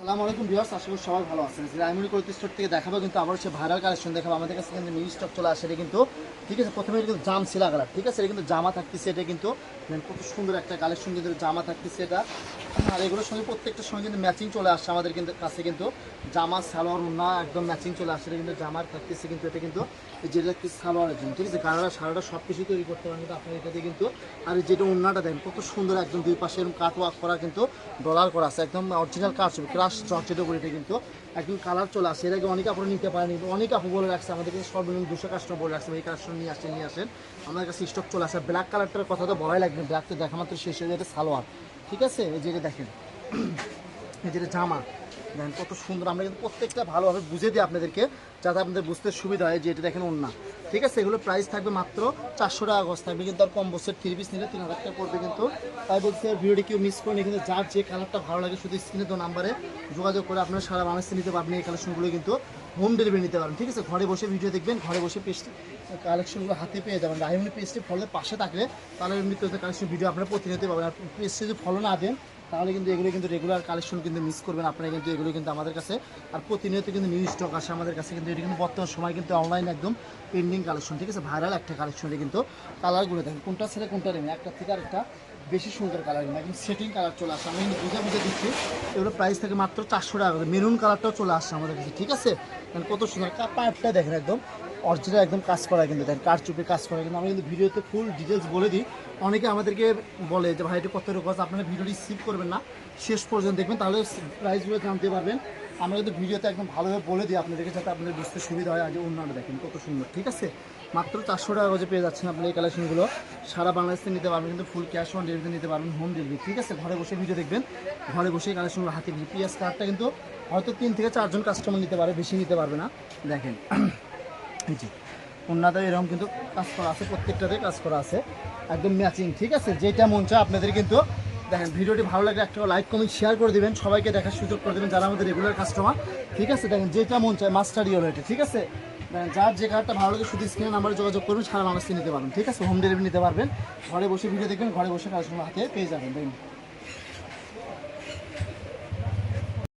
আসসালামু আলাইকুম ভিউয়ার্স, আশা করি সবাই ভালো আছেন। রায়মণি কোথ স্টোর থেকে দেখাবো কিন্তু আবার হচ্ছে ভাইরাল কালেকশন দেখাবো। আমাদের কাছে কিন্তু মিনি স্টক চলে আসে, এটা কিন্তু ঠিক আছে। প্রথমে কিন্তু জাম সিলা কালার, ঠিক আছে। এটা কিন্তু জামা থাকতেছে, এটা কিন্তু কত সুন্দর একটা কালেকশন কিন্তু জামা থাকতেছে এটা। আর এগুলোর সঙ্গে প্রত্যেকটার সঙ্গে কিন্তু ম্যাচিং চলে আসছে আমাদের কিন্তু কাছে, কিন্তু জামা সালোয়ার ওড়না একদম ম্যাচিং চলে আসছে। এটা কিন্তু জামার থাকতেছে, কিন্তু এটা কিন্তু যেটা কি সালোয়ারের জন্য, ঠিক আছে। গাড়াটা সারাটা সব কিছু তৈরি করতে পারেন কিন্তু আপনার এটাতে কিন্তু। আর যেটা ওড়নাটা দেখেন কত সুন্দর, একদম দুই পাশে এরকম কাট ওয়ার্ক করা, কিন্তু ডলার করা আছে, একদম অরিজিনাল কাজ হবে, ক্রাশ চর্চিত করে। এটা কিন্তু একদম কালার চলে আসে। এর আগে অনেক আপনারা নিতে পারেনি, অনেক আপু বলে রাখছে আমাদের কাছে, সর্বনিম্ন 200 কাস্টমার বলে রাখছে এই কাস্টমার নিয়ে আসেন। আমাদের কাছে স্টক চলে আসে। ব্ল্যাক কালারটার কথা তো বলাই লাগবে, ব্ল্যাক তো দেখা মাত্র শেষ হয়ে যায়। এটা সালোয়ার, ঠিক আছে। এই যে দেখেন, এই যে জামা দেখেন কত সুন্দর। আমরা কিন্তু প্রত্যেকটা ভালোভাবে বুঝে দিই আপনাদেরকে, যাতে আপনাদের বুঝতে সুবিধা হয়। যে এটা দেখেন ওড়না, ঠিক আছে। এগুলো প্রাইস থাকবে মাত্র 400 টাকা গজ থাকবে, কিন্তু আর কম বছর 3 পিস নিলে 3000 টাকা পড়বে কিন্তু। তাই বলছে ভিডিওটি কেউ মিস করেন, কিন্তু যার যে কালারটা ভালো লাগে শুধু স্ক্রিনে তো নাম্বারে যোগাযোগ করে আপনারা সারা বাংলাদেশে নিতে পারবেন। এই কালেকশনগুলো কিন্তু হোম ডেলিভারি নিতে পারেন, ঠিক আছে। ঘরে বসে ভিডিও দেখবেন, ঘরে বসে পেস্ট কালেকশনগুলো হাতে পেয়ে যাবেন। রায়মণি পেজটি ফলোর পাশে থাকলে তাহলে এমনিতে কালেকশন ভিডিও আপনারা প্রতিনিয়ত পাবেন। আর পেজটি যদি ফলো না দেন তাহলে কিন্তু এগুলো কিন্তু রেগুলার কালেকশন কিন্তু মিস করবেন আপনারা, কিন্তু এগুলো কিন্তু আমাদের কাছে আর প্রতিনিয়ত কিন্তু নিউ স্টক আসে আমাদের কাছে। কিন্তু এটা কিন্তু বর্তমান সময় কিন্তু অনলাইন একদম পেন্ডিং কালেকশন, ঠিক আছে। ভাইরাল একটা কালেকশন। কিন্তু কালারগুলো দেখেন কোনটা ছেড়ে কোনটা নেবে, একটা থেকে আরেকটা বেশি সুন্দর কালার, কিন্তু একদম সেটিং কালার চলে আসে। আমি কিন্তু বুঝে দিচ্ছি, এগুলো প্রাইস থেকে মাত্র 400 টাকা করে। মেরুন কালারটাও চলে আসছে আমাদের কাছে, ঠিক আছে। কত সুন্দর পাইপটা দেখেন, একদম অরিজিনাল একদম কাজ করা, কিন্তু দেখেন কারচুপি কাজ করা। কিন্তু আমি কিন্তু ভিডিওতে ফুল ডিটেলস বলে দিই। অনেকে আমাদেরকে বলে যে ভাই এটা কত রকম, আপনারা ভিডিওটি স্কিপ করবেন না, শেষ পর্যন্ত দেখবেন, তাহলে প্রাইসগুলো জানতে পারবেন। আমরা কিন্তু ভিডিওতে একদম ভালোভাবে বলে দিই আপনাদেরকে, যাতে আপনাদের বুঝতে সুবিধা হয়। আজ অন্যান্য দেখেন কত সুন্দর, ঠিক আছে। মাত্র 400 টাকা গজে পেয়ে যাচ্ছেন আপনি এই কালেকশনগুলো। সারা বাংলাদেশে নিতে পারবেন, কিন্তু ফুল ক্যাশ অন ডেলিভারিতে নিতে পারবেন, হোম ডেলিভারি, ঠিক আছে। ঘরে বসে ভিডিও দেখবেন, ঘরে বসে কালেকশনগুলো হাতে পেয়ে। পিএস কার্ডটা কিন্তু হয়তো 3 থেকে 4 জন কাস্টমার নিতে পারে, বেশি নিতে পারবে না। দেখেন এই যে ওনাদের এরকম কিন্তু কাজ করা আছে, প্রত্যেকটাতে কাজ করা আছে একদম ম্যাচিং, ঠিক আছে। যেটা মন চায় আপনাদের কিন্তু দেখেন। ভিডিওটি ভালো লাগলে একটা লাইক কমেন্ট শেয়ার করে দেবেন, সবাইকে দেখার সুযোগ করে দেবেন যারা আমাদের রেগুলার কাস্টমার, ঠিক আছে। দেখেন যেটা মন চায় মাস্টার ইয়েলো এটা, ঠিক আছে। দেখেন যার যে কার্ডটা ভালো লাগে শুধু স্ক্রিনে নাম্বারে যোগাযোগ করবেন, সারা বাংলাদেশে নিতে পারবেন, ঠিক আছে। হোম ডেলিভারি নিতে পারবেন, ঘরে বসে ভিডিও দেখবেন, ঘরে বসে কাজ হাতে পেয়ে যাবেন। দেখুন।